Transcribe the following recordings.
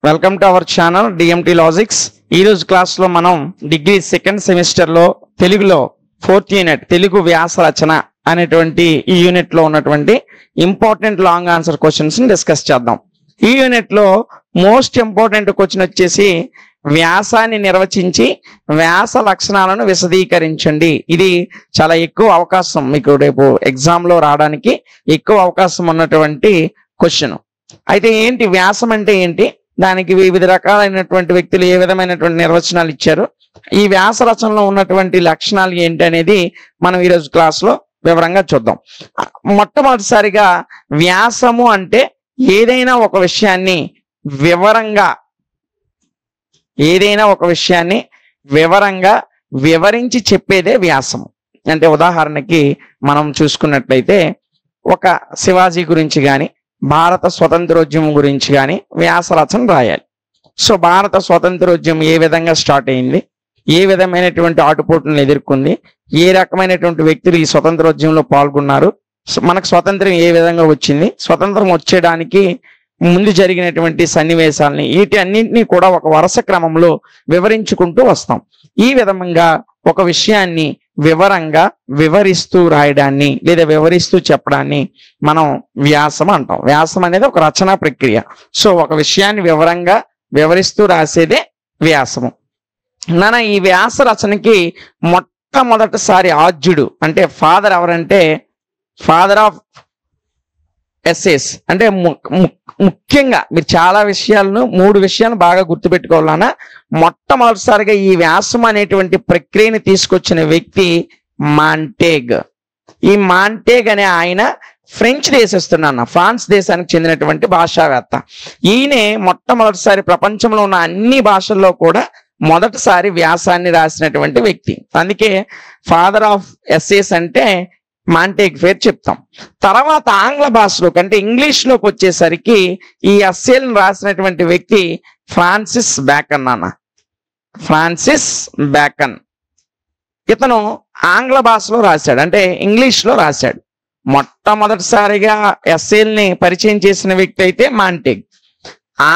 Welcome to our channel DMT logics. ఈ రోజు class లో మనం డిగ్రీ సెకండ్ సెమిస్టర్ లో తెలుగులో 4th యూనిట్ తెలుగు వ్యాస రచన అనేటువంటి ఈ యూనిట్ లో ఉన్నటువంటి ఇంపార్టెంట్ లాంగ్ ఆన్సర్ క్వశ్చన్స్ ని డిస్కస్ చేద్దాం. ఈ యూనిట్ లో మోస్ట్ ఇంపార్టెంట్ క్వశ్చన్ వచ్చేసి వ్యాసాన్ని నిర్వచించి వ్యాస లక్షణాలను విశదీకరించండి. ఇది చాలా ఎక్కువ అవకాశం, మీకు రేపు ఎగ్జామ్ లో రావడానికి ఎక్కువ అవకాశం ఉన్నటువంటి క్వశ్చన్. అయితే ఏంటి వ్యాసం అంటే ఏంటి, దానికి వివిధ రకాలైనటువంటి వ్యక్తులు ఏ విధమైనటువంటి నిర్వచనాలు ఇచ్చారు, ఈ వ్యాస రచనలో ఉన్నటువంటి లక్షణాలు ఏంటి అనేది మనం ఈరోజు క్లాస్ లో వివరంగా చూద్దాం. మొట్టమొదటిసారిగా వ్యాసము అంటే ఏదైనా ఒక విషయాన్ని వివరంగా వివరించి చెప్పేదే వ్యాసము. అంటే ఉదాహరణకి మనం చూసుకున్నట్లయితే ఒక శివాజీ గురించి కానీ భారత స్వతంత్రోద్యమం గురించి కానీ వ్యాస రచన రాయాలి. సో భారత స్వతంత్రోద్యమం ఏ విధంగా స్టార్ట్ అయింది, ఏ విధమైనటువంటి ఆటుపోటులను ఎదుర్కొంది, ఏ రకమైనటువంటి వ్యక్తులు ఈ స్వతంత్రోద్యమంలో పాల్గొన్నారు, మనకు స్వతంత్రం ఏ విధంగా వచ్చింది, స్వతంత్రం వచ్చేయడానికి ముందు జరిగినటువంటి సన్నివేశాలని, వీటి అన్నింటినీ కూడా ఒక వరుస క్రమంలో వివరించుకుంటూ వస్తాం. ఈ విధంగా ఒక విషయాన్ని వివరంగా వివరిస్తూ రాయడాన్ని లేదా వివరిస్తూ చెప్పడాన్ని మనం వ్యాసం అంటాం. వ్యాసం అనేది ఒక రచనా ప్రక్రియ. సో ఒక విషయాన్ని వివరంగా వివరిస్తూ రాసేదే వ్యాసము. ఈ వ్యాస రచనకి మొట్టమొదటిసారి ఆద్యుడు అంటే ఫాదర్ ఎవరంటే ఫాదర్ ఆఫ్ ఎస్సేస్. అంటే ముఖ్యంగా మీరు చాలా విషయాలను 3 విషయాలు బాగా గుర్తుపెట్టుకోవాలన్నా, మొట్టమొదటిసారిగా ఈ వ్యాసం అనేటువంటి ప్రక్రియని తీసుకొచ్చిన వ్యక్తి మాంటేగ్. ఈ మాంటేగ్ అనే ఆయన ఫ్రెంచ్ దేశస్తున్న ఫ్రాన్స్ దేశానికి చెందినటువంటి భాషావేత్త. ఈయనే మొట్టమొదటిసారి ప్రపంచంలో ఉన్న అన్ని భాషల్లో కూడా మొదటిసారి వ్యాసాన్ని రాసినటువంటి వ్యక్తి. అందుకే ఫాదర్ ఆఫ్ ఎస్సేస్ అంటే మాంటేగ్ పేరు చెప్తాం. తర్వాత ఆంగ్ల భాషలోకి అంటే ఇంగ్లీష్ లోకి వచ్చేసరికి ఈ ఎస్సేలను రాసినటువంటి వ్యక్తి ఫ్రాన్సిస్ బ్యాకన్. ఇతను ఆంగ్ల భాషలో రాశాడు, అంటే ఇంగ్లీష్ లో రాశాడు. మొట్టమొదటిసారిగా ఎస్సేల్ని పరిచయం చేసిన వ్యక్తి అయితే మాంటేగ్.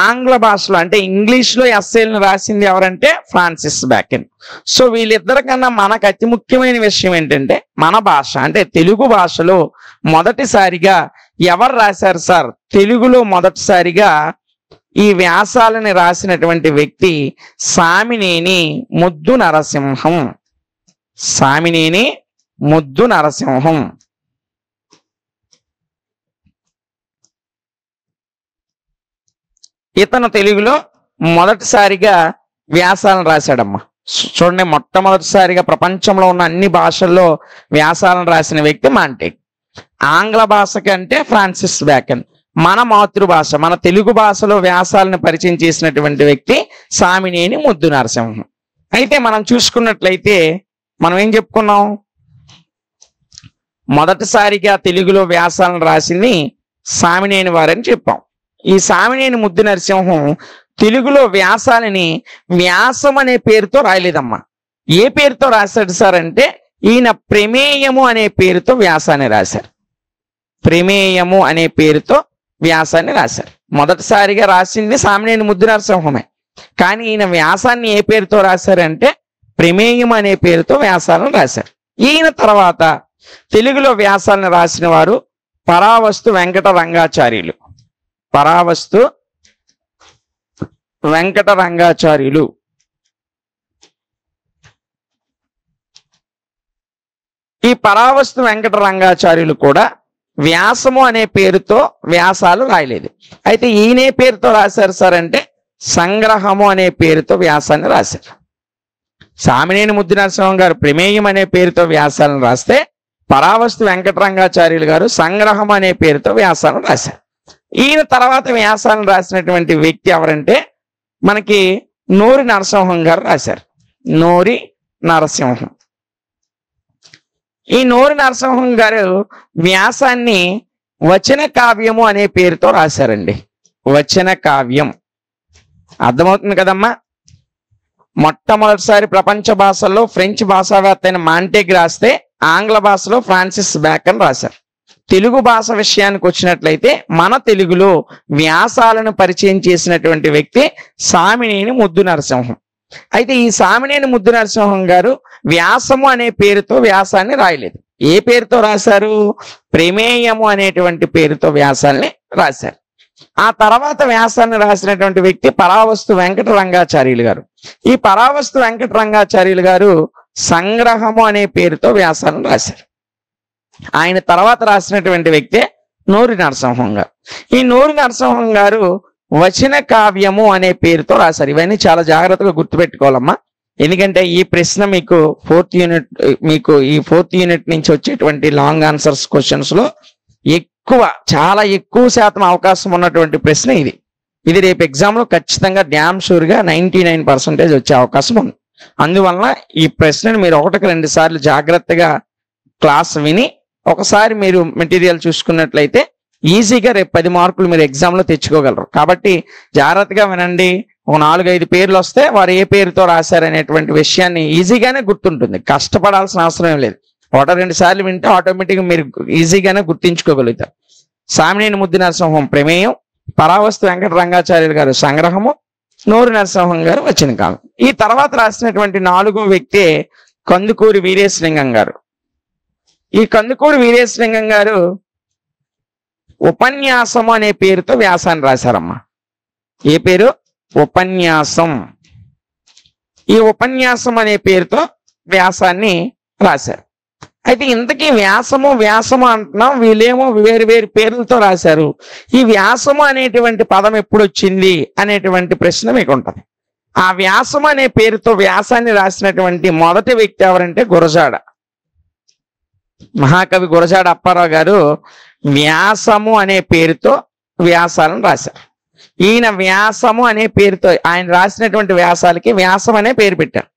ఆంగ్ల భాషలో అంటే ఇంగ్లీష్ లో ఎస్సేల్ని రాసింది ఎవరంటే ఫ్రాన్సిస్ బ్యాకన్. సో వీళ్ళిద్దరి కన్నా మనకు అతి ముఖ్యమైన విషయం ఏంటంటే మన భాష అంటే తెలుగు భాషలో మొదటిసారిగా ఎవరు రాశారు సార్? తెలుగులో మొదటిసారిగా ఈ వ్యాసాలని రాసినటువంటి వ్యక్తి సామినేని ముద్దు నరసింహం. ఇతను తెలుగులో మొదటిసారిగా వ్యాసాలను రాశాడమ్మా. చూడండి, మొట్టమొదటిసారిగా ప్రపంచంలో ఉన్న అన్ని భాషల్లో వ్యాసాలను రాసిన వ్యక్తి మాంటేగ్. ఆంగ్ల భాష కంటే ఫ్రాన్సిస్ బ్యాకన్. మన మాతృభాష మన తెలుగు భాషలో వ్యాసాలను పరిచయం చేసినటువంటి వ్యక్తి సామినేని ముద్దు నరసింహం. అయితే మనం చూసుకున్నట్లయితే మనం ఏం చెప్పుకున్నాం, మొదటిసారిగా తెలుగులో వ్యాసాలను రాసింది సామినేని వారని చెప్పాం. ఈ సామినేని ముద్దు నరసింహం తెలుగులో వ్యాసాలని వ్యాసం అనే పేరుతో రాయలేదమ్మా. ఏ పేరుతో రాశాడు సార్ అంటే ఈయన ప్రమేయము అనే పేరుతో వ్యాసాన్ని రాశారు. మొదటిసారిగా రాసింది సామినేని ముద్దు నరసింహమే, కానీ ఈయన వ్యాసాన్ని ఏ పేరుతో రాశారంటే ప్రమేయం అనే పేరుతో వ్యాసాలను రాశారు. ఈయన తర్వాత తెలుగులో వ్యాసాలను రాసిన వారు పరావస్తు వెంకట రంగాచార్యులు. ఈ పరావస్తు వెంకట రంగాచార్యులు కూడా వ్యాసము అనే పేరుతో వ్యాసాలు రాయలేదు. అయితే ఈయనే పేరుతో రాశారు సార్ అంటే సంగ్రహము అనే పేరుతో వ్యాసాన్ని రాశారు. సామినేని ముద్దు నరసింహం గారు ప్రమేయం అనే పేరుతో వ్యాసాలను రాస్తే పరావస్తు వెంకట రంగాచార్యులు గారు సంగ్రహం అనే పేరుతో వ్యాసాలను రాశారు. ఈయన తర్వాత వ్యాసాలను రాసినటువంటి వ్యక్తి ఎవరంటే మనకి నోరి నరసింహం గారు రాశారు. ఈ నోరి నరసింహం గారు వ్యాసాన్ని వచన కావ్యము అనే పేరుతో రాశారండి. వచన కావ్యం అర్థమవుతుంది కదమ్మా. మొట్టమొదటిసారి ప్రపంచ భాషల్లో ఫ్రెంచ్ భాషావేత్త అయిన మాంటేగ్ రాస్తే ఆంగ్ల భాషలో ఫ్రాన్సిస్ బ్యాకన్ రాశారు. తెలుగు భాష విషయానికి వచ్చినట్లయితే మన తెలుగులో వ్యాసాలను పరిచయం చేసినటువంటి వ్యక్తి సామినేని ముద్దు నరసింహం. అయితే ఈ సామినేని ముద్దు నరసింహం గారు వ్యాసము అనే పేరుతో వ్యాసాన్ని రాయలేదు. ఏ పేరుతో రాశారు? ప్రమేయము అనేటువంటి పేరుతో వ్యాసాన్ని రాశారు. ఆ తర్వాత వ్యాసాన్ని రాసినటువంటి వ్యక్తి పరావస్తు వెంకట రంగాచార్యులు గారు. ఈ పరావస్తు వెంకట రంగాచార్యులు గారు సంగ్రహము అనే పేరుతో వ్యాసాన్ని రాశారు. ఆయన తర్వాత రాసినటువంటి వ్యక్తే నూరి నరసింహం గారు. ఈ నూరి నరసింహం గారు వచన కావ్యము అనే పేరుతో రాశారు. ఇవన్నీ చాలా జాగ్రత్తగా గుర్తుపెట్టుకోవాలమ్మా. ఎందుకంటే ఈ ప్రశ్న మీకు ఫోర్త్ యూనిట్ నుంచి వచ్చేటువంటి లాంగ్ ఆన్సర్స్ క్వశ్చన్స్ లో చాలా ఎక్కువ శాతం అవకాశం ఉన్నటువంటి ప్రశ్న ఇది. ఇది రేపు ఎగ్జామ్ లో ఖచ్చితంగా డ్యామ్ షూర్ గా 99% వచ్చే అవకాశం ఉంది. అందువలన ఈ ప్రశ్నను మీరు 1-2 సార్లు జాగ్రత్తగా క్లాస్ విని ఒకసారి మీరు మెటీరియల్ చూసుకున్నట్లయితే ఈజీగా రేపు 10 మార్కులు మీరు ఎగ్జామ్ లో తెచ్చుకోగలరు. కాబట్టి జాగ్రత్తగా వినండి. ఒక 4-5 పేర్లు వస్తే వారు ఏ పేరుతో రాశారనేటువంటి విషయాన్ని ఈజీగానే గుర్తుంటుంది. కష్టపడాల్సిన అవసరం లేదు. 1-2 సార్లు వింటే ఆటోమేటిక్గా మీరు ఈజీగానే గుర్తించుకోగలుగుతారు. సామినేని ముద్దు నరసింహం ప్రమేయం, పరావస్తు వెంకట రంగాచార్యులు గారు సంగ్రహము, నూరి నరసింహం గారు వచన కావ్యం. ఈ తర్వాత రాసినటువంటి 4వ వ్యక్తే కందుకూరి వీరేశలింగం గారు. ఈ కందుకూరి వీరేశలింగం గారు ఉపన్యాసము అనే పేరుతో వ్యాసాన్ని రాశారమ్మా. ఏ పేరు? ఉపన్యాసం. ఈ ఉపన్యాసం అనే పేరుతో వ్యాసాన్ని రాశారు. అయితే ఇంతకీ వ్యాసము అంటున్నాం, వీళ్ళేమో వేరు వేరు పేర్లతో రాశారు. ఈ వ్యాసము అనేటువంటి పదం ఎప్పుడు వచ్చింది అనేటువంటి ప్రశ్న మీకు ఉంటుంది. ఆ వ్యాసము అనే పేరుతో వ్యాసాన్ని రాసినటువంటి మొదటి వ్యక్తి ఎవరంటే గురజాడ. మహాకవి గురజాడ అప్పారావు గారు వ్యాసము అనే పేరుతో వ్యాసాలను రాశారు. ఈయన వ్యాసము అనే పేరుతో ఆయన రాసినటువంటి వ్యాసాలకి వ్యాసం అనే పేరు పెట్టారు.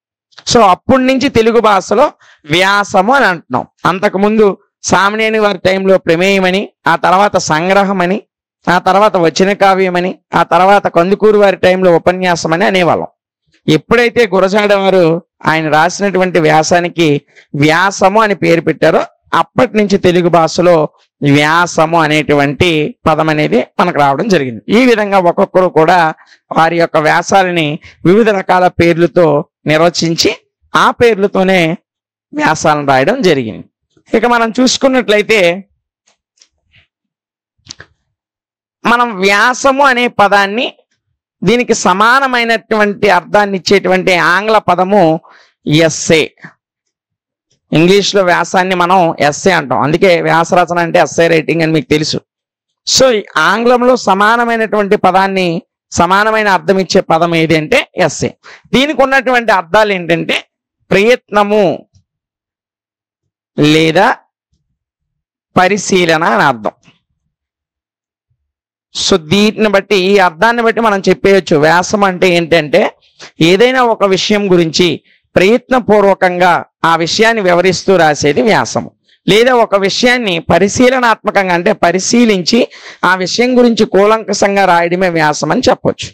సో అప్పటి నుంచి తెలుగు భాషలో వ్యాసము అని అంటున్నాం. అంతకుముందు సామినేని వారి టైంలో ప్రమేయమని, ఆ తర్వాత సంగ్రహమని, ఆ తర్వాత వచన కావ్యమని, ఆ తర్వాత కందుకూరు వారి టైంలో ఉపన్యాసం అని అనేవాళ్ళం. ఎప్పుడైతే గురజాడ వారు ఆయన రాసినటువంటి వ్యాసానికి వ్యాసము అని పేరు పెట్టారో అప్పటి నుంచి తెలుగు భాషలో వ్యాసము అనేటువంటి పదం అనేది మనకు రావడం జరిగింది. ఈ విధంగా ఒక్కొక్కరు కూడా వారి యొక్క వ్యాసాలని వివిధ రకాల పేర్లతో నిర్వచించి ఆ పేర్లతోనే వ్యాసాలను రాయడం జరిగింది. ఇక మనం చూసుకున్నట్లయితే మనం వ్యాసము అనే పదాన్ని దీనికి సమానమైనటువంటి అర్థాన్ని ఇచ్చేటువంటి ఆంగ్ల పదము ఎస్సే. ఇంగ్లీష్లో వ్యాసాన్ని మనం ఎస్సే అంటాం. అందుకే వ్యాసరచన అంటే ఎస్సే రైటింగ్ అని మీకు తెలుసు. సో ఆంగ్లంలో సమానమైనటువంటి పదాన్ని సమానమైన అర్థం ఇచ్చే పదం ఏది అంటే ఎస్సే. దీనికి ఉన్నటువంటి అర్థాలు ఏంటంటే ప్రయత్నము లేదా పరిశీలన అని అర్థం. సో దీన్ని బట్టి, ఈ అర్థాన్ని బట్టి మనం చెప్పేయచ్చు వ్యాసం అంటే ఏంటంటే ఏదైనా ఒక విషయం గురించి ప్రయత్నపూర్వకంగా ఆ విషయాన్ని వివరిస్తూ రాసేది వ్యాసము. లేదా ఒక విషయాన్ని పరిశీలనాత్మకంగా అంటే పరిశీలించి ఆ విషయం గురించి కూలంకషంగా రాయడమే వ్యాసం అని చెప్పొచ్చు.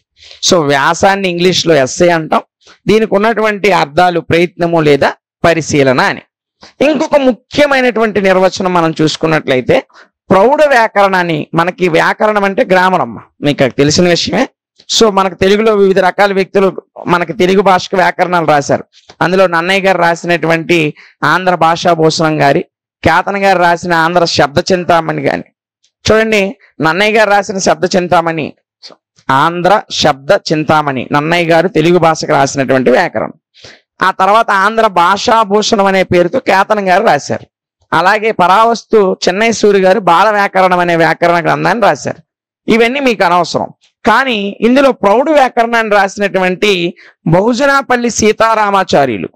సో వ్యాసాన్ని ఇంగ్లీష్లో ఎస్సే అంటాం. దీనికి ఉన్నటువంటి అర్థాలు ప్రయత్నము లేదా పరిశీలన అని. ఇంకొక ముఖ్యమైనటువంటి నిర్వచనం మనం చూసుకున్నట్లయితే ప్రౌఢ వ్యాకరణాన్ని, మనకి వ్యాకరణం అంటే గ్రామర్ అమ్మ, మీకు తెలిసిన విషయమే. సో మనకు తెలుగులో వివిధ రకాల వ్యక్తులు మనకి తెలుగు భాషకు వ్యాకరణాలు రాశారు. అందులో నన్నయ్య గారు రాసినటువంటి ఆంధ్ర భాషాభూషణం గారి, కేతన గారు రాసిన ఆంధ్ర శబ్ద చింతామణి గాని చూడండి. నన్నయ్య గారు రాసిన శబ్ద చింతామణి, ఆంధ్ర శబ్ద చింతామణి నన్నయ్య గారు తెలుగు భాషకు రాసినటువంటి వ్యాకరణం. ఆ తర్వాత ఆంధ్ర భాషాభూషణం అనే పేరుతో కేతన గారు రాశారు. అలాగే పరావస్తు చెన్నై సూరి గారు బాల వ్యాకరణం అనే వ్యాకరణ గ్రంథాన్ని రాశారు. ఇవన్నీ మీకు అనవసరం. కానీ ఇందులో ప్రౌఢ వ్యాకరణాన్ని రాసినటువంటి బహుజనాపల్లి సీతారామాచార్యులు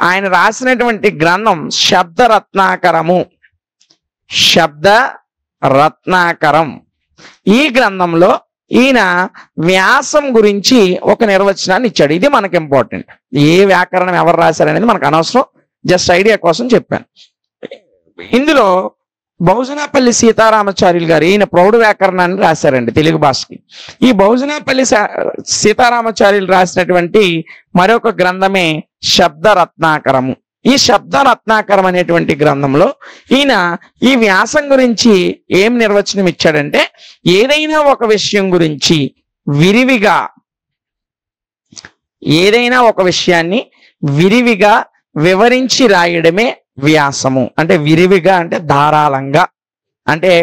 ఆయన రాసినటువంటి గ్రంథం శబ్దరత్నాకరం. ఈ గ్రంథంలో ఈయన వ్యాసం గురించి ఒక నిర్వచనాన్ని ఇచ్చాడు. ఇది మనకు ఇంపార్టెంట్. ఏ వ్యాకరణం ఎవరు రాశారనేది మనకు అనవసరం, జస్ట్ ఐడియా కోసం చెప్పాను. ఇందులో బహుజనాపల్లి సీతారామాచార్యులు గారు ఈయన ప్రౌఢ వ్యాకరణాన్ని రాశారండి తెలుగు భాషకి. ఈ బహుజనాపల్లి సీతారామాచార్యులు రాసినటువంటి మరొక గ్రంథమే శబ్దరత్నాకరము. ఈ శబ్దరత్నాకరం అనేటువంటి గ్రంథంలో ఈయన ఈ వ్యాసం గురించి ఏం నిర్వచనం ఇచ్చాడంటే, ఏదైనా ఒక విషయం గురించి విరివిగా, ఏదైనా ఒక విషయాన్ని విరివిగా వివరించి రాయడమే వ్యాసము. అంటే విరివిగా అంటే ధారాళంగా, అంటే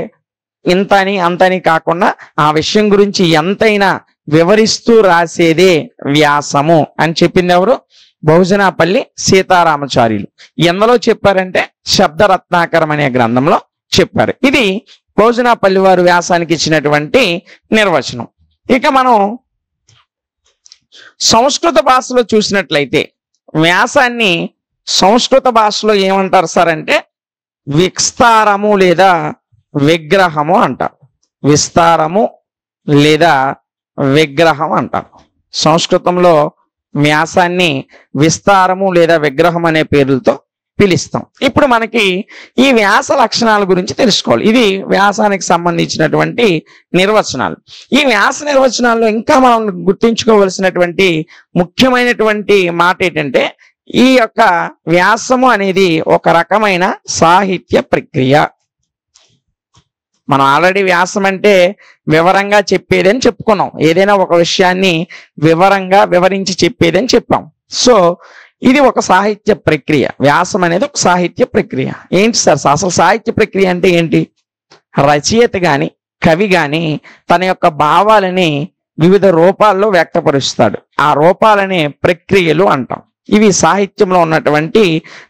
ఇంతని అంతని కాకుండా ఆ విషయం గురించి ఎంతైనా వివరిస్తూ రాసేదే వ్యాసము అని చెప్పింది ఎవరు? బహుజనాపల్లి సీతారామచార్యులు. ఎందులో చెప్పారంటే శబ్దరత్నాకరం అనే గ్రంథంలో చెప్పారు. ఇది బహుజనాపల్లి వారు వ్యాసానికి ఇచ్చినటువంటి నిర్వచనం. ఇక మనం సంస్కృత భాషలో చూసినట్లయితే వ్యాసాన్ని సంస్కృత భాషలో ఏమంటారు సార్ అంటే విస్తారము లేదా విగ్రహము అంటారు. విస్తారము లేదా విగ్రహం అంటారు. సంస్కృతంలో వ్యాసాన్ని విస్తారము లేదా విగ్రహం అనే పేర్లతో పిలుస్తాం. ఇప్పుడు మనకి ఈ వ్యాస లక్షణాల గురించి తెలుసుకోవాలి. ఇది వ్యాసానికి సంబంధించినటువంటి నిర్వచనాలు. ఈ వ్యాస నిర్వచనాల్లో ఇంకా మనం గుర్తుంచుకోవలసినటువంటి ముఖ్యమైనటువంటి మాట ఏంటంటే, ఈ యొక్క వ్యాసము అనేది ఒక రకమైన సాహిత్య ప్రక్రియ. మనం ఆల్రెడీ వ్యాసం అంటే వివరంగా చెప్పేదని చెప్పుకున్నాం. ఏదైనా ఒక విషయాన్ని వివరంగా వివరించి చెప్పేదని చెప్పాం. సో ఇది ఒక సాహిత్య ప్రక్రియ. వ్యాసం అనేది ఒక సాహిత్య ప్రక్రియ. ఏంటి సార్ అసలు సాహిత్య ప్రక్రియ అంటే ఏంటి? రచయిత గాని కవి గాని తన యొక్క భావాలని వివిధ రూపాల్లో వ్యక్తపరుస్తాడు. ఆ రూపాలనే ప్రక్రియలు అంటాం. ఇవి సాహిత్యంలో ఉన్నటువంటి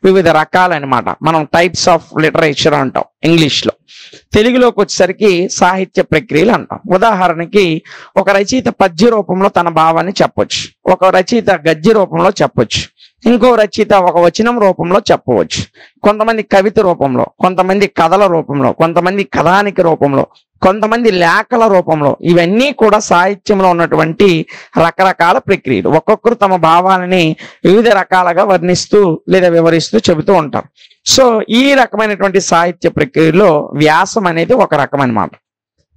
వివిధ రకాలన్నమాట. మనం టైప్స్ ఆఫ్ లిటరేచర్ అంటాం ఇంగ్లీష్లో. తెలుగులోకి వచ్చేసరికి సాహిత్య ప్రక్రియలు అంటాం. ఉదాహరణకి ఒక రచయిత పద్య రూపంలో తన భావాన్ని చెప్పొచ్చు, ఒక రచయిత గద్య రూపంలో చెప్పొచ్చు, ఇంకో రచయిత ఒక వచనం రూపంలో చెప్పవచ్చు, కొంతమంది కవిత రూపంలో, కొంతమంది కథల రూపంలో, కొంతమంది కథానిక రూపంలో, కొంతమంది లేఖల రూపంలో. ఇవన్నీ కూడా సాహిత్యంలో ఉన్నటువంటి రకరకాల ప్రక్రియలు. ఒక్కొక్కరు తమ భావాలని వివిధ రకాలుగా వర్ణిస్తూ లేదా వివరిస్తూ చెబుతూ ఉంటారు. సో ఈ రకమైనటువంటి సాహిత్య ప్రక్రియలో వ్యాసం అనేది ఒక రకం అన్నమాట.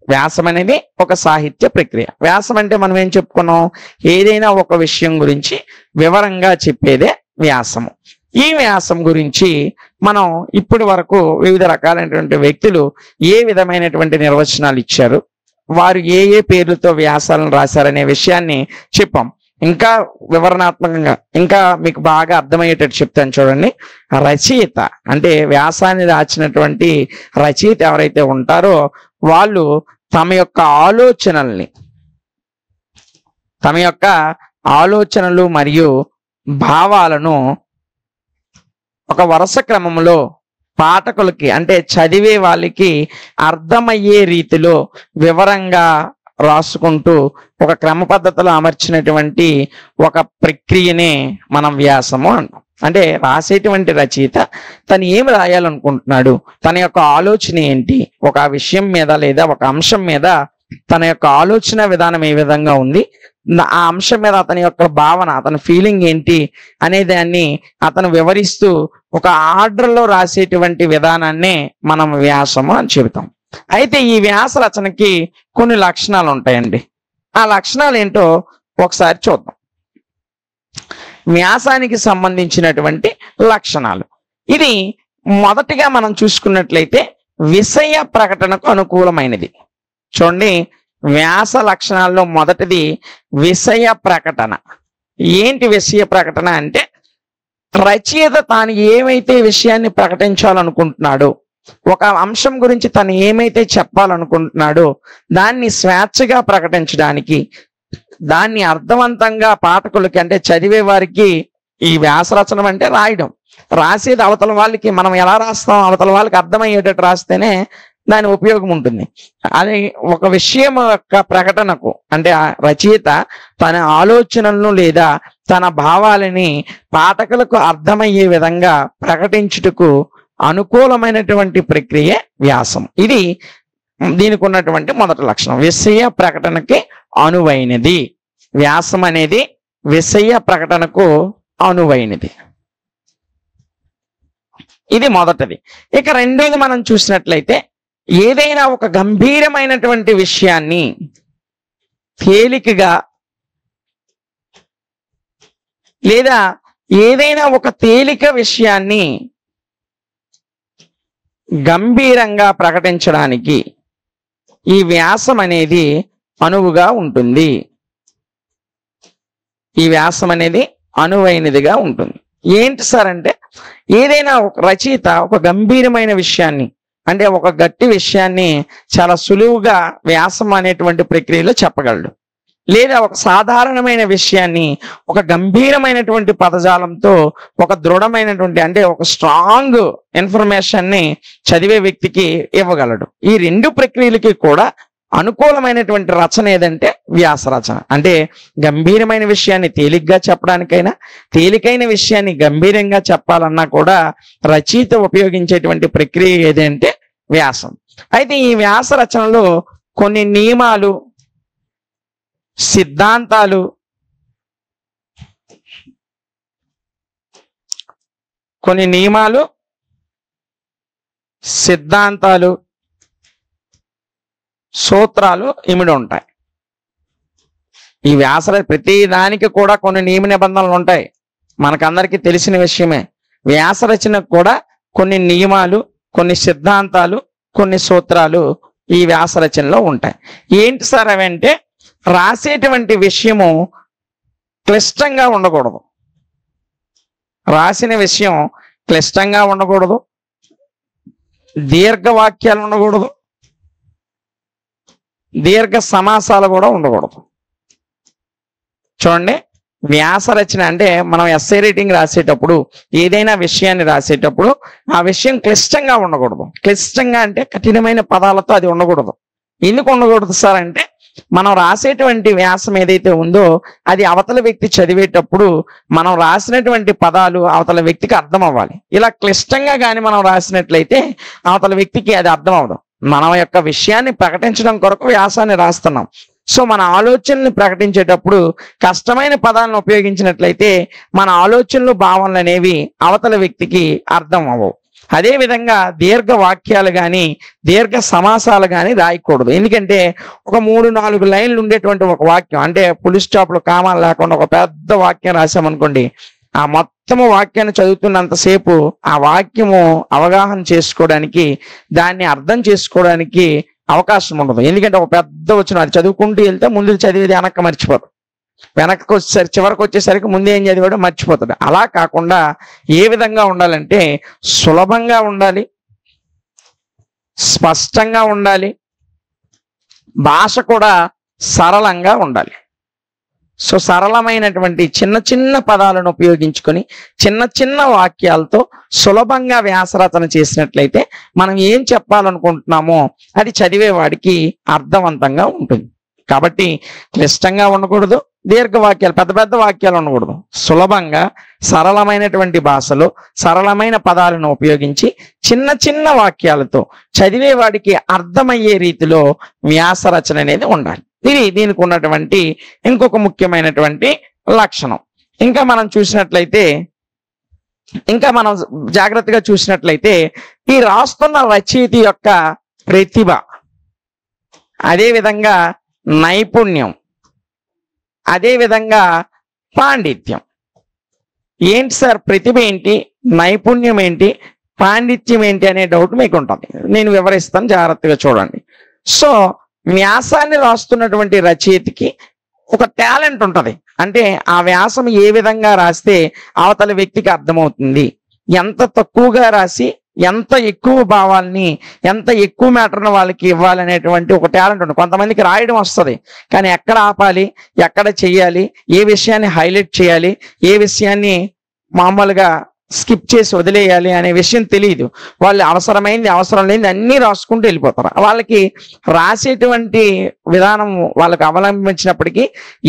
వ్యాసం అనేది ఒక సాహిత్య ప్రక్రియ. వ్యాసం అంటే మనం ఏం చెప్పుకున్నాం? ఏదైనా ఒక విషయం గురించి వివరంగా చెప్పేదే వ్యాసము. ఈ వ్యాసం గురించి మనం ఇప్పటి వరకు వివిధ రకాలైనటువంటి వ్యక్తులు ఏ విధమైనటువంటి నిర్వచనాలు ఇచ్చారు, వారు ఏ ఏ పేర్లతో వ్యాసాలను రాశారనే విషయాన్ని చెప్పాం. ఇంకా వివరణాత్మకంగా ఇంకా మీకు బాగా అర్థమయ్యేటట్టు చెప్తాను చూడండి. రచయిత అంటే వ్యాసాన్ని రాసినటువంటి రచయిత ఎవరైతే ఉంటారో వాళ్ళు తమ యొక్క ఆలోచనలు మరియు భావాలను ఒక వరుస క్రమంలో పాఠకులకి అంటే చదివే వాళ్ళకి అర్థమయ్యే రీతిలో వివరంగా రాసుకుంటూ ఒక క్రమ పద్ధతిలో అమర్చినటువంటి ఒక ప్రక్రియనే మనం వ్యాసము అంటాం. అంటే రాసేటువంటి రచయిత తను ఏం రాయాలనుకుంటున్నాడు, తన యొక్క ఆలోచన ఏంటి, ఒక విషయం మీద లేదా ఒక అంశం మీద తన యొక్క ఆలోచన విధానం ఏ విధంగా ఉంది, ఆ అంశం మీద అతని యొక్క భావన, అతని ఫీలింగ్ ఏంటి అనే దాన్ని అతను వివరిస్తూ ఒక ఆర్డర్లో రాసేటువంటి విధానాన్నే మనం వ్యాసము అని చెబుతాం. అయితే ఈ వ్యాస రచనకి కొన్ని లక్షణాలు ఉంటాయండి. ఆ లక్షణాలు ఏంటో ఒకసారి చూద్దాం. వ్యాసానికి సంబంధించినటువంటి లక్షణాలు. ఇది మొదటిగా మనం చూసుకున్నట్లయితే విషయ ప్రకటనకు అనుకూలమైనది. చూడండి, వ్యాస లక్షణాల్లో మొదటిది విషయ ప్రకటన. ఏంటి విషయ ప్రకటన అంటే, రచయిత తాను ఏమైతే విషయాన్ని ప్రకటించాలనుకుంటున్నాడో, ఒక అంశం గురించి తను ఏమైతే చెప్పాలనుకుంటున్నాడో దాన్ని స్వేచ్ఛగా ప్రకటించడానికి, దాన్ని అర్థవంతంగా పాఠకులకి అంటే చదివే వారికి, ఈ వ్యాసరచన అంటే రాయడం, రాసేది అవతల వాళ్ళకి మనం ఎలా రాస్తాం, అవతల వాళ్ళకి అర్థమయ్యేటట్టు రాస్తేనే దాని ఉపయోగం ఉంటుంది. అది ఒక విషయం యొక్క ప్రకటనకు అంటే ఆ రచయిత తన ఆలోచనలను లేదా తన భావాలని పాఠకులకు అర్థమయ్యే విధంగా ప్రకటించుటకు అనుకూలమైనటువంటి ప్రక్రియ వ్యాసం. ఇది దీనికి ఉన్నటువంటి మొదటి లక్షణం. విషయ ప్రకటనకి అనువైనది. వ్యాసం అనేది విషయ ప్రకటనకు అనువైనది. ఇది మొదటిది. ఇక రెండోది మనం చూసినట్లయితే, ఏదైనా ఒక గంభీరమైనటువంటి విషయాన్ని తేలికగా లేదా ఏదైనా ఒక తేలిక విషయాన్ని గంభీరంగా ప్రకటించడానికి ఈ వ్యాసం అనేది అనువుగా ఉంటుంది. ఈ వ్యాసం అనేది అనువైనదిగా ఉంటుంది. ఏంటి సార్ అంటే, ఏదైనా ఒక రచయిత ఒక గంభీరమైన విషయాన్ని, అంటే ఒక గట్టి విషయాన్ని చాలా సులువుగా వ్యాసం అనేటువంటి ప్రక్రియలో చెప్పగలడు. లేదా ఒక సాధారణమైన విషయాన్ని ఒక గంభీరమైనటువంటి పదజాలంతో ఒక దృఢమైనటువంటి, అంటే ఒక స్ట్రాంగ్ ఇన్ఫర్మేషన్ని చదివే వ్యక్తికి ఇవ్వగలడు. ఈ రెండు ప్రక్రియలకి కూడా అనుకూలమైనటువంటి రచన ఏదంటే వ్యాస రచన. అంటే గంభీరమైన విషయాన్ని తేలిగ్గా చెప్పడానికైనా, తేలికైన విషయాన్ని గంభీరంగా చెప్పాలన్నా కూడా రచయిత ఉపయోగించేటువంటి ప్రక్రియ ఏదంటే వ్యాసం. అయితే ఈ వ్యాస రచనలో కొన్ని నియమాలు, సిద్ధాంతాలు, సూత్రాలు ఇమిడి ఉంటాయి. ఈ వ్యాస ప్రతి దానికి కూడా కొన్ని నియమ నిబంధనలు ఉంటాయి. మనకందరికీ తెలిసిన విషయమే. వ్యాస రచనకు కూడా కొన్ని నియమాలు, కొన్ని సిద్ధాంతాలు, కొన్ని సూత్రాలు ఈ వ్యాస రచనలో ఉంటాయి. ఏంటి సార్ అవి అంటే, రాసేటువంటి విషయము క్లిష్టంగా ఉండకూడదు. రాసిన విషయం క్లిష్టంగా ఉండకూడదు, దీర్ఘవాక్యాలు ఉండకూడదు, దీర్ఘ సమాసాలు కూడా ఉండకూడదు. చూడండి, వ్యాస రచన అంటే మనం ఎస్సే రైటింగ్ రాసేటప్పుడు, ఏదైనా విషయాన్ని రాసేటప్పుడు ఆ విషయం క్లిష్టంగా ఉండకూడదు. క్లిష్టంగా అంటే కఠినమైన పదాలతో అది ఉండకూడదు. ఎందుకు ఉండకూడదు సార్ అంటే, మనం రాసేటువంటి వ్యాసం ఏదైతే ఉందో అది అవతల వ్యక్తి చదివేటప్పుడు మనం రాసినటువంటి పదాలు అవతల వ్యక్తికి అర్థం అవ్వాలి. ఇలా క్లిష్టంగా కానీ మనం రాసినట్లయితే అవతల వ్యక్తికి అది అర్థం అవ్వదు. మన యొక్క విషయాన్ని ప్రకటించడం కొరకు వ్యాసాన్ని రాస్తున్నాం. సో మన ఆలోచనల్ని ప్రకటించేటప్పుడు కష్టమైన పదాలను ఉపయోగించినట్లయితే మన ఆలోచనలు, భావనలు అనేవి అవతల వ్యక్తికి అర్థం అవ్వవు. అదేవిధంగా దీర్ఘ వాక్యాలు కానీ దీర్ఘ సమాసాలు కానీ రాయకూడదు. ఎందుకంటే ఒక 3-4 లైన్లు ఉండేటువంటి ఒక వాక్యం, అంటే పులి స్టాప్లు కామాలు లేకుండా ఒక పెద్ద వాక్యం రాసామనుకోండి, ఆ మొత్తము వాక్యాన్ని చదువుతున్నంతసేపు ఆ వాక్యము అవగాహన చేసుకోవడానికి, దాన్ని అర్థం చేసుకోవడానికి అవకాశం ఉండదు. ఎందుకంటే ఒక పెద్ద వచ్చిన అది చదువుకుంటూ వెళ్తే ముందు చదివేది వెనక్కి మర్చిపోతాడు, వెనక్కి వచ్చేసరికి చివరికి వచ్చేసరికి ముందు ఏం చదివాడో మర్చిపోతాడు. అలా కాకుండా ఏ విధంగా ఉండాలంటే సులభంగా ఉండాలి, స్పష్టంగా ఉండాలి, భాష కూడా సరళంగా ఉండాలి. సో సరళమైనటువంటి చిన్న చిన్న పదాలను ఉపయోగించుకొని చిన్న చిన్న వాక్యాలతో సులభంగా వ్యాసరచన చేసినట్లయితే మనం ఏం చెప్పాలనుకుంటున్నామో అది చదివేవాడికి అర్థవంతంగా ఉంటుంది. కాబట్టి క్లిష్టంగా ఉండకూడదు, దీర్ఘవాక్యాలు, పెద్ద పెద్ద వాక్యాలు ఉండకూడదు. సులభంగా సరళమైనటువంటి భాషలో సరళమైన పదాలను ఉపయోగించి చిన్న చిన్న వాక్యాలతో చదివేవాడికి అర్థమయ్యే రీతిలో వ్యాస రచన అనేది ఉండాలి. ఇది దీనికి ఉన్నటువంటి ఇంకొక ముఖ్యమైనటువంటి లక్షణం. ఇంకా మనం జాగ్రత్తగా చూసినట్లయితే ఈ రాస్తున్న రచయిత యొక్క ప్రతిభ, అదేవిధంగా నైపుణ్యం, అదేవిధంగా పాండిత్యం. ఏంటి సార్ ప్రతిభ ఏంటి, నైపుణ్యం ఏంటి, పాండిత్యం ఏంటి అనే డౌట్ మీకు ఉంటుంది. నేను వివరిస్తాను, జాగ్రత్తగా చూడండి. సో వ్యాసాన్ని రాస్తున్నటువంటి రచయితకి ఒక టాలెంట్ ఉంటుంది. అంటే ఆ వ్యాసం ఏ విధంగా రాస్తే అవతల వ్యక్తికి అర్థమవుతుంది, ఎంత తక్కువగా రాసి ఎంత ఎక్కువ భావాల్ని, ఎంత ఎక్కువ మ్యాటర్ని వాళ్ళకి ఇవ్వాలనేటువంటి ఒక టాలెంట్ ఉంటుంది. కొంతమందికి రాయడం వస్తుంది, కానీ ఎక్కడ ఆపాలి, ఎక్కడ చెయ్యాలి, ఏ విషయాన్ని హైలైట్ చేయాలి, ఏ విషయాన్ని మామూలుగా స్కిప్ చేసి వదిలేయాలి అనే విషయం తెలియదు. వాళ్ళు అవసరమైంది అవసరం లేనిది అన్నీ రాసుకుంటూ వెళ్ళిపోతారు. వాళ్ళకి రాసేటువంటి విధానం వాళ్ళకి అవలంబించినప్పటికీ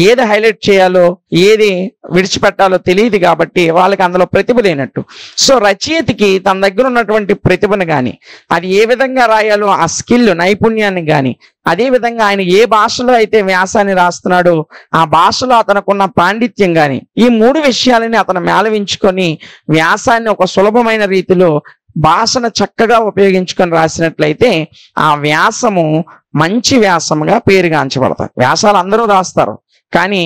ఏది హైలైట్ చేయాలో ఏది విడిచిపెట్టాలో తెలియదు, కాబట్టి వాళ్ళకి అందులో ప్రతిభ లేనట్టు. సో రచయితకి తన దగ్గర ఉన్నటువంటి ప్రతిభను కానీ, అది ఏ విధంగా రాయాలో ఆ స్కిల్, నైపుణ్యాన్ని కానీ, అదేవిధంగా ఆయన ఏ భాషలో అయితే వ్యాసాన్ని రాస్తున్నాడో ఆ భాషలో అతనుకున్న పాండిత్యం కానీ, ఈ 3 విషయాలని అతను మేళవించుకొని వ్యాసాన్ని ఒక సులభమైన రీతిలో భాషను చక్కగా ఉపయోగించుకొని రాసినట్లయితే ఆ వ్యాసము మంచి వ్యాసముగా పేరుగాంచబడతాయి. వ్యాసాలు అందరూ రాస్తారు, కానీ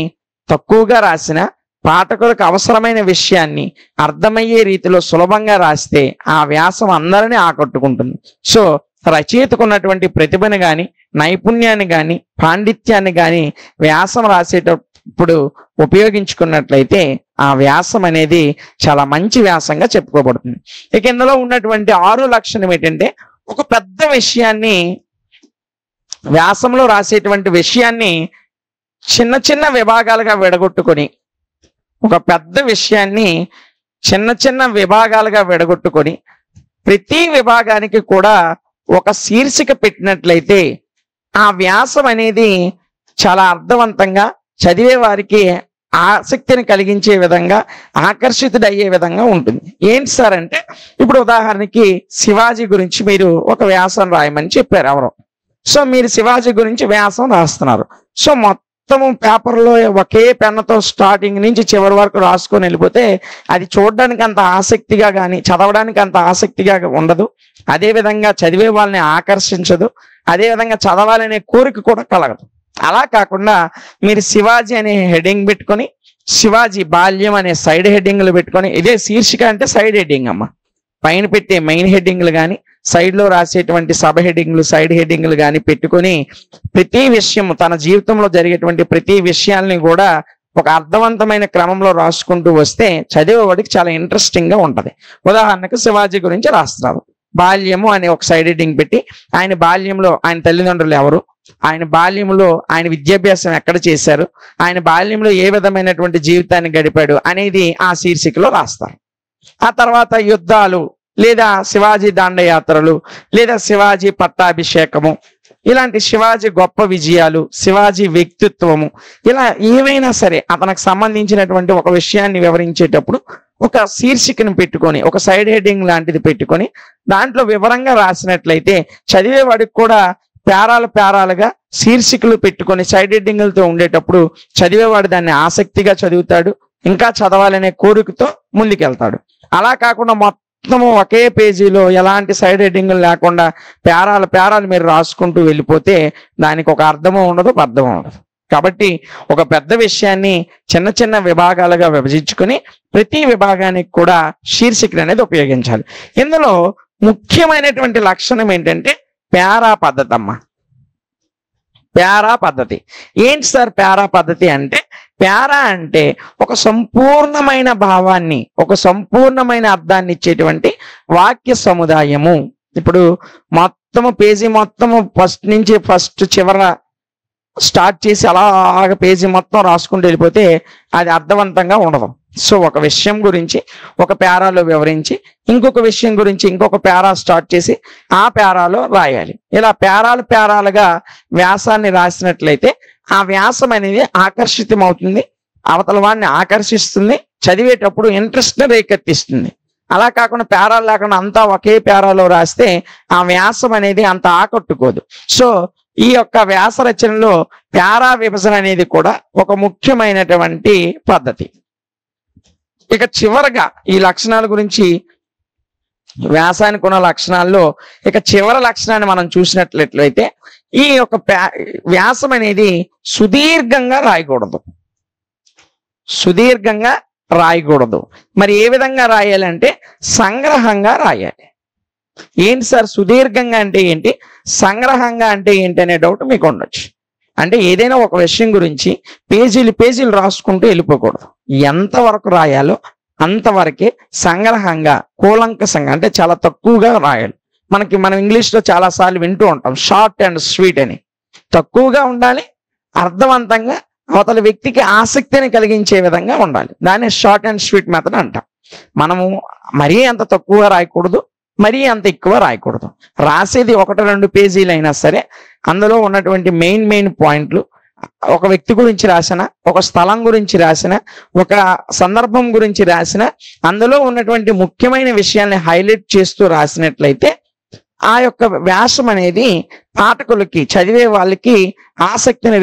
తక్కువగా రాసిన పాఠకులకు అవసరమైన విషయాన్ని అర్థమయ్యే రీతిలో సులభంగా రాస్తే ఆ వ్యాసం అందరినీ ఆకట్టుకుంటుంది. సో రచయితకు ఉన్నటువంటి ప్రతిభను కానీ, నైపుణ్యాన్ని కానీ, పాండిత్యాన్ని కానీ వ్యాసం రాసేటప్పుడు ఉపయోగించుకున్నట్లయితే ఆ వ్యాసం అనేది చాలా మంచి వ్యాసంగా చెప్పుకోబడుతుంది. ఇక ఇందులో ఉన్నటువంటి 6వ లక్షణం ఏంటంటే, ఒక పెద్ద విషయాన్ని, వ్యాసంలో రాసేటువంటి విషయాన్ని చిన్న చిన్న విభాగాలుగా విడగొట్టుకొని, ఒక పెద్ద విషయాన్ని చిన్న చిన్న విభాగాలుగా విడగొట్టుకొని ప్రతి విభాగానికి కూడా ఒక శీర్షిక పెట్టినట్లయితే ఆ వ్యాసం అనేది చాలా అర్థవంతంగా, చదివే వారికి ఆసక్తిని కలిగించే విధంగా, ఆకర్షితుడయ్యే విధంగా ఉంటుంది. ఏంటి సార్ అంటే, ఇప్పుడు ఉదాహరణకి శివాజీ గురించి మీరు ఒక వ్యాసం రాయమని చెప్పారు ఎవరో. సో మీరు శివాజీ గురించి వ్యాసం రాస్తున్నారు. సో మొత్తం పేపర్లో ఒకే పెన్నుతో స్టార్టింగ్ నుంచి చివరి వరకు రాసుకొని వెళ్ళిపోతే అది చూడడానికి అంత ఆసక్తిగా కానీ, చదవడానికి అంత ఆసక్తిగా ఉండదు. అదేవిధంగా చదివే వాళ్ళని ఆకర్షించదు. అదేవిధంగా చదవాలనే కోరిక కూడా కలగదు. అలా కాకుండా మీరు శివాజీ అనే హెడ్డింగ్ పెట్టుకొని, శివాజీ బాల్యం అనే సైడ్ హెడ్డింగ్లు పెట్టుకొని, ఇదే శీర్షిక అంటే సైడ్ హెడ్డింగ్ అమ్మ, పైన పెట్టే మెయిన్ హెడ్డింగ్లు కానీ, సైడ్లో రాసేటువంటి సబ్ హెడ్డింగ్లు, సైడ్ హెడ్డింగ్లు కానీ పెట్టుకొని ప్రతి విషయం, తన జీవితంలో జరిగేటువంటి ప్రతి విషయాల్ని కూడా ఒక అర్థవంతమైన క్రమంలో రాసుకుంటూ వస్తే చదివేవాడికి చాలా ఇంట్రెస్టింగ్ గా ఉంటది. ఉదాహరణకు శివాజీ గురించి రాస్తున్నారు, బాల్యము అనే ఒక సైడ్ హెడ్డింగ్ పెట్టి ఆయన బాల్యంలో ఆయన తల్లిదండ్రులు ఎవరు, ఆయన బాల్యంలో ఆయన విద్యాభ్యాసం ఎక్కడ చేశారు, ఆయన బాల్యంలో ఏ విధమైనటువంటి జీవితాన్ని గడిపాడు అనేది ఆ శీర్షికలో రాస్తారు. ఆ తర్వాత యుద్ధాలు, లేదా శివాజీ దండయాత్రలు, లేదా శివాజీ పట్టాభిషేకము, ఇలాంటి శివాజీ గొప్ప విజయాలు, శివాజీ వ్యక్తిత్వము, ఇలా ఏమైనా సరే అతనికి సంబంధించినటువంటి ఒక విషయాన్ని వివరించేటప్పుడు ఒక శీర్షికను పెట్టుకొని, ఒక సైడ్ హెడ్డింగ్ లాంటిది పెట్టుకొని దాంట్లో వివరంగా రాసినట్లయితే చదివేవాడికి కూడా పేరాలుగా శీర్షికలు పెట్టుకొని సైడ్ హెడ్డింగ్లతో ఉండేటప్పుడు చదివేవాడు దాన్ని ఆసక్తిగా చదువుతాడు, ఇంకా చదవాలనే కోరికతో ముందుకెళ్తాడు. అలా కాకుండా మొత్తము ఒకే పేజీలో ఎలాంటి సైడ్ హెడ్డింగ్లు లేకుండా పేరాలు మీరు రాసుకుంటూ వెళ్ళిపోతే దానికి ఒక అర్థము ఉండదు, అర్థము ఉండదు. కాబట్టి ఒక పెద్ద విషయాన్ని చిన్న చిన్న విభాగాలుగా విభజించుకొని ప్రతి విభాగానికి కూడా శీర్షికలు అనేది ఉపయోగించాలి. ఇందులో ముఖ్యమైనటువంటి లక్షణం ఏంటంటే పేరా పద్ధతి అమ్మ. పేరా పద్ధతి ఏంటి సార్? పేరా పద్ధతి అంటే, పేరా అంటే ఒక సంపూర్ణమైన భావాన్ని, ఒక సంపూర్ణమైన అర్థాన్ని ఇచ్చేటువంటి వాక్య సముదాయము. ఇప్పుడు మొత్తము పేజీ మొత్తము ఫస్ట్ చివర స్టార్ట్ చేసి అలాగ పేజీ మొత్తం రాసుకుంటూ వెళ్ళిపోతే అది అర్థవంతంగా ఉండదు. సో ఒక విషయం గురించి ఒక పేరాలో వివరించి, ఇంకొక విషయం గురించి ఇంకొక పేరా స్టార్ట్ చేసి ఆ పేరాలో రాయాలి. ఇలా పేరాలుగా వ్యాసాన్ని రాసినట్లయితే ఆ వ్యాసం అనేది ఆకర్షితం అవుతుంది, అవతల వాడిని ఆకర్షిస్తుంది, చదివేటప్పుడు ఇంట్రెస్ట్ ని రేకెత్తిస్తుంది. అలా కాకుండా పేరాలు లేకుండా అంతా ఒకే పేరాలో రాస్తే ఆ వ్యాసం అనేది అంత ఆకట్టుకోదు. సో ఈ యొక్క వ్యాస రచనలో పేరా విభజన అనేది కూడా ఒక ముఖ్యమైనటువంటి పద్ధతి. ఇక చివరగా ఈ లక్షణాల గురించి, వ్యాసానికి ఉన్న లక్షణాల్లో ఇక చివరి లక్షణాన్ని మనం చూసినట్లయితే ఈ యొక్క వ్యాసం అనేది సుదీర్ఘంగా రాయకూడదు. మరి ఏ విధంగా రాయాలంటే సంగ్రహంగా రాయాలి. ఏంటి సార్ సుదీర్ఘంగా అంటే ఏంటి, సంగ్రహంగా అంటే ఏంటి అనే డౌట్ మీకు ఉండొచ్చు. అంటే ఏదైనా ఒక విషయం గురించి పేజీలు రాసుకుంటూ వెళ్ళిపోకూడదు. ఎంతవరకు రాయాలో అంతవరకే సంగ్రహంగా, కూలంకషంగా, అంటే చాలా తక్కువగా రాయాలి. మనం ఇంగ్లీష్లో చాలా సార్లు వింటూ ఉంటాం షార్ట్ అండ్ స్వీట్ అని. తక్కువగా ఉండాలి, అర్థవంతంగా, అవతల వ్యక్తికి ఆసక్తిని కలిగించే విధంగా ఉండాలి. దాన్ని షార్ట్ అండ్ స్వీట్ మెథడ్ అంటాం. మనము మరీ అంత తక్కువగా రాయకూడదు, మరీ అంత ఎక్కువ రాయకూడదు. రాసేది 1-2 పేజీలు అయినా సరే అందులో ఉన్నటువంటి మెయిన్ పాయింట్లు, ఒక వ్యక్తి గురించి రాసిన, ఒక స్థలం గురించి రాసిన, ఒక సందర్భం గురించి రాసిన, అందులో ఉన్నటువంటి ముఖ్యమైన విషయాల్ని హైలైట్ చేస్తూ రాసినట్లయితే ఆ యొక్క వ్యాసం అనేది పాఠకులకి, చదివే వాళ్ళకి ఆసక్తిని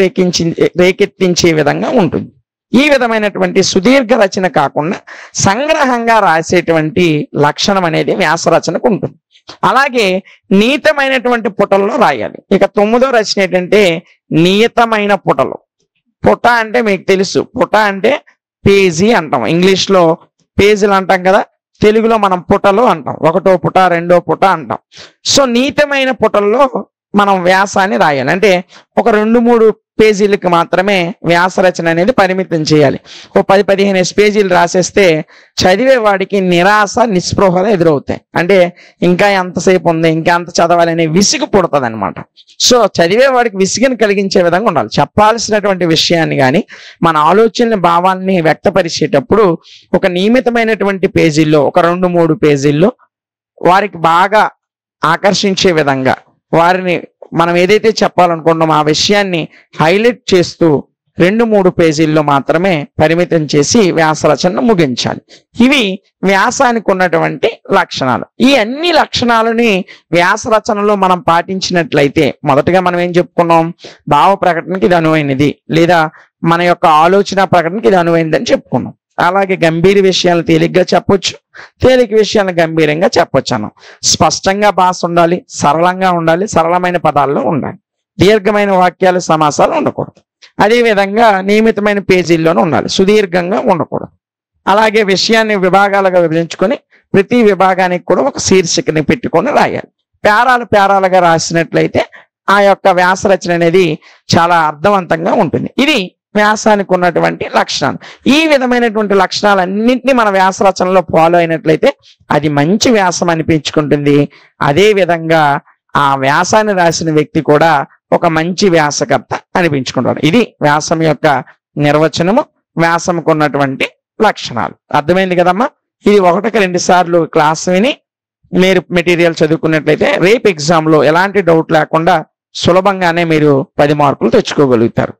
రేకెత్తించే విధంగా ఉంటుంది. ఈ విధమైనటువంటి సుదీర్ఘ రచన కాకుండా సంగ్రహంగా రాసేటువంటి లక్షణం అనేది వ్యాస రచనకు ఉంటుంది. అలాగే నియతమైనటువంటి పుటల్లో రాయాలి. ఇక 9వ రచన ఏంటంటే నియతమైన పుటలు. పుట అంటే మీకు తెలుసు, పుట అంటే పేజీ అంటాం. ఇంగ్లీష్లో పేజీలు అంటాం కదా, తెలుగులో మనం పుటలు అంటాం. ఒకటో పుట, రెండో పుట అంటాం. సో నీతమైన పుటల్లో మనం వ్యాసాన్ని రాయాలి. అంటే ఒక 2-3 పేజీలకు మాత్రమే వ్యాస రచన అనేది పరిమితం చేయాలి. ఓ 10-15 పేజీలు రాసేస్తే చదివే వాడికి నిరాశ, నిస్పృహలు ఎదురవుతాయి. అంటే ఇంకా ఎంతసేపు ఉంది, ఇంకా ఎంత చదవాలి అనే విసుగు పుడుతుంది అనమాట. సో చదివే వాడికి విసుగుని కలిగించే విధంగా ఉండాలి. చెప్పాల్సినటువంటి విషయాన్ని కానీ మన ఆలోచనల భావాన్ని వ్యక్తపరిచేటప్పుడు ఒక నియమితమైనటువంటి పేజీల్లో, ఒక 2-3 పేజీల్లో వారికి బాగా ఆకర్షించే విధంగా వారిని మనం ఏదైతే చెప్పాలనుకుంటున్నామో ఆ విషయాన్ని హైలైట్ చేస్తూ 2-3 పేజీల్లో మాత్రమే పరిమితం చేసి వ్యాస రచనను ముగించాలి. ఇవి వ్యాసానికి ఉన్నటువంటి లక్షణాలు. ఈ అన్ని లక్షణాలని వ్యాస రచనలో మనం పాటించినట్లయితే, మొదటగా మనం ఏం చెప్పుకున్నాం, భావ ప్రకటనకి ఇది అనువైనది, లేదా మన యొక్క ఆలోచన ప్రకటనకి ఇది అనువైనది అని చెప్పుకున్నాం. అలాగే గంభీర విషయాలను తేలిగ్గా చెప్పొచ్చు, తేలిక విషయాలను గంభీరంగా చెప్పొచ్చు అన్నాం. స్పష్టంగా భాష ఉండాలి, సరళంగా ఉండాలి, సరళమైన పదాల్లో ఉండాలి, దీర్ఘమైన వాక్యాలు, సమాసాలు ఉండకూడదు. అదేవిధంగా నియమితమైన పేజీల్లోనూ ఉండాలి, సుదీర్ఘంగా ఉండకూడదు. అలాగే విషయాన్ని విభాగాలుగా విభజించుకొని ప్రతి విభాగానికి కూడా ఒక శీర్షికని పెట్టుకొని రాయాలి. పేరాలుగా రాసినట్లయితే ఆ యొక్క వ్యాస రచన అనేది చాలా అర్థవంతంగా ఉంటుంది. ఇది వ్యాసానికి ఉన్నటువంటి లక్షణాలు. ఈ విధమైనటువంటి లక్షణాలన్నింటినీ మన వ్యాస రచనలో ఫాలో అయినట్లయితే అది మంచి వ్యాసం అనిపించుకుంటుంది. అదే విధంగా ఆ వ్యాసాన్ని రాసిన వ్యక్తి కూడా ఒక మంచి వ్యాసకర్త అనిపించుకుంటాడు. ఇది వ్యాసం యొక్క నిర్వచనము, వ్యాసంకు ఉన్నటువంటి లక్షణాలు. అర్థమైంది కదమ్మా? ఇది 1-2 సార్లు క్లాస్ విని మీరు మెటీరియల్ చదువుకున్నట్లయితే రేపు ఎగ్జామ్లో ఎలాంటి డౌట్ లేకుండా సులభంగానే మీరు 10 మార్కులు తెచ్చుకోగలుగుతారు.